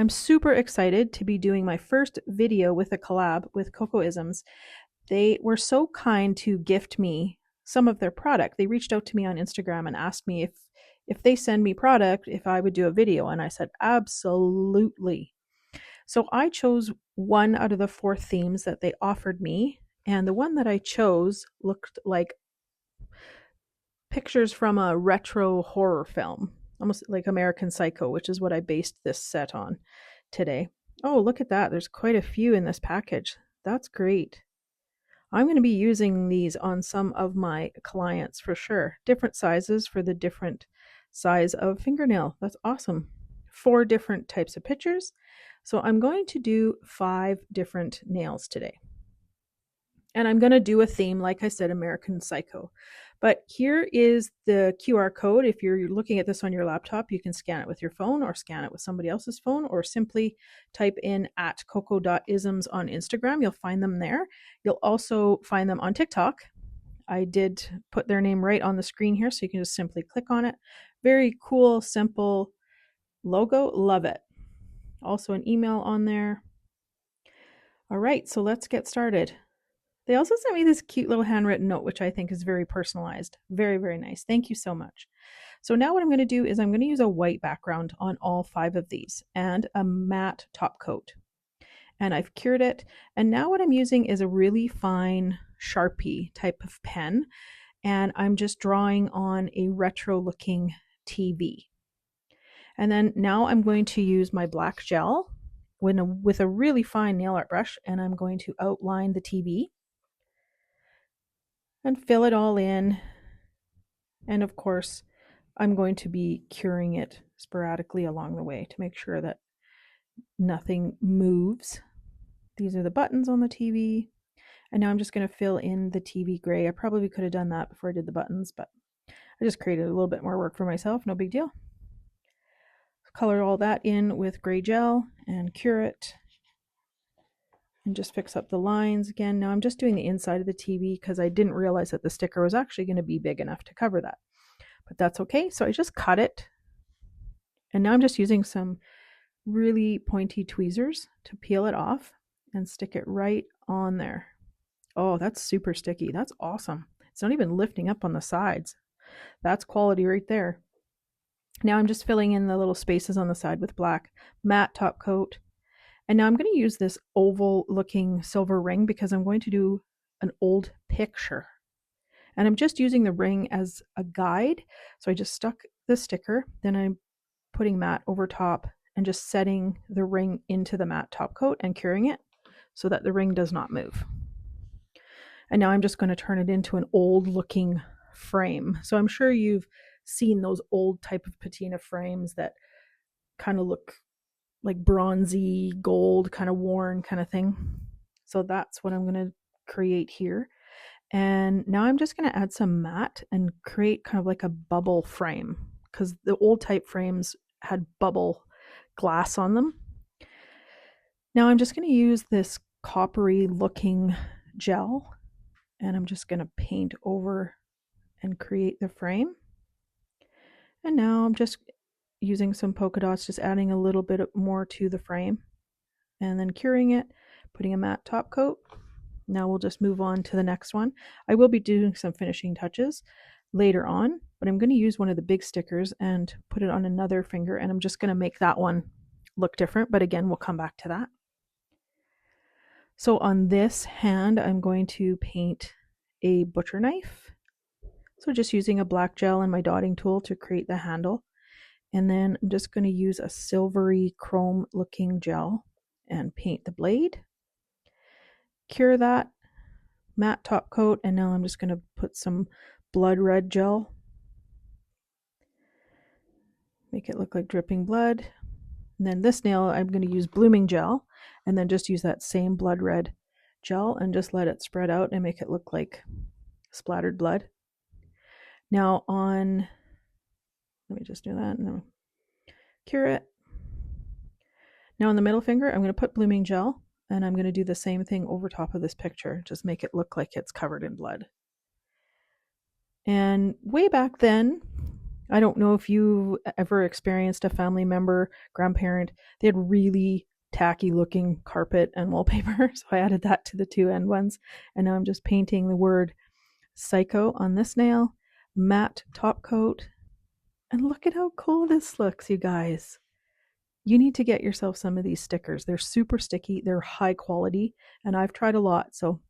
I'm super excited to be doing my first video with a collab with Cocoisms. They were so kind to gift me some of their product. They reached out to me on Instagram and asked me if they send me product, if I would do a video, and I said absolutely. So I chose one out of the four themes that they offered me, and the one that I chose looked like pictures from a retro horror film, almost like American Psycho, which is what I based this set on today. Oh, look at that. There's quite a few in this package. That's great. I'm going to be using these on some of my clients for sure. Different sizes for the different size of fingernail. That's awesome. 4 different types of pictures. So I'm going to do 5 different nails today. And I'm going to do a theme, like I said, American Psycho. But here is the QR code. If you're looking at this on your laptop, you can scan it with your phone or scan it with somebody else's phone, or simply type in at coco.isms on Instagram. You'll find them there. You'll also find them on TikTok. I did put their name right on the screen here, so you can just simply click on it. Very cool, simple logo. Love it. Also an email on there. All right, so let's get started. They also sent me this cute little handwritten note, which I think is very personalized. Very, very nice. Thank you so much. So now what I'm going to do is I'm going to use a white background on all 5 of these and a matte top coat. And I've cured it. And now what I'm using is a really fine Sharpie type of pen. And I'm just drawing on a retro looking TV. And then now I'm going to use my black gel with a really fine nail art brush, and I'm going to outline the TV and fill it all in. And of course, I'm going to be curing it sporadically along the way to make sure that nothing moves. These are the buttons on the TV. And now I'm just going to fill in the TV gray. I probably could have done that before I did the buttons, but I just created a little bit more work for myself. No big deal. Color all that in with gray gel and cure it. And just fix up the lines again. Now I'm just doing the inside of the TV because I didn't realize that the sticker was actually going to be big enough to cover that. But that's okay. So I just cut it. And now I'm just using some really pointy tweezers to peel it off and stick it right on there. Oh, that's super sticky. That's awesome. It's not even lifting up on the sides. That's quality right there. Now I'm just filling in the little spaces on the side with black matte top coat. And now I'm going to use this oval looking silver ring because I'm going to do an old picture. And I'm just using the ring as a guide. So I just stuck the sticker, then I'm putting matte over top and just setting the ring into the matte top coat and curing it so that the ring does not move. And now I'm just going to turn it into an old looking frame. So I'm sure you've seen those old type of patina frames that kind of look like bronzy gold, kind of worn kind of thing. So that's what I'm going to create here. And now I'm just going to add some matte and create kind of like a bubble frame, because the old type frames had bubble glass on them. Now I'm just going to use this coppery looking gel, and I'm just going to paint over and create the frame. And now I'm just using some polka dots, just adding a little bit more to the frame and then curing it, putting a matte top coat. Now we'll just move on to the next one. I will be doing some finishing touches later on, but I'm going to use one of the big stickers and put it on another finger, and I'm just going to make that one look different, but again, we'll come back to that. So on this hand, I'm going to paint a butcher knife. So just using a black gel and my dotting tool to create the handle. And then I'm just going to use a silvery chrome looking gel and paint the blade. Cure that, matte top coat, and now I'm just going to put some blood red gel. Make it look like dripping blood. And then this nail, I'm going to use blooming gel and then just use that same blood red gel and just let it spread out and make it look like splattered blood. Now let me just do that and then cure it. Now on the middle finger, I'm going to put blooming gel, and I'm going to do the same thing over top of this picture, just make it look like it's covered in blood. And way back then, I don't know if you ever experienced a family member, grandparent, they had really tacky looking carpet and wallpaper. So I added that to the two end ones. And now I'm just painting the word psycho on this nail, matte top coat. And look at how cool this looks, you guys. You need to get yourself some of these stickers. They're super sticky, they're high quality, and I've tried a lot. So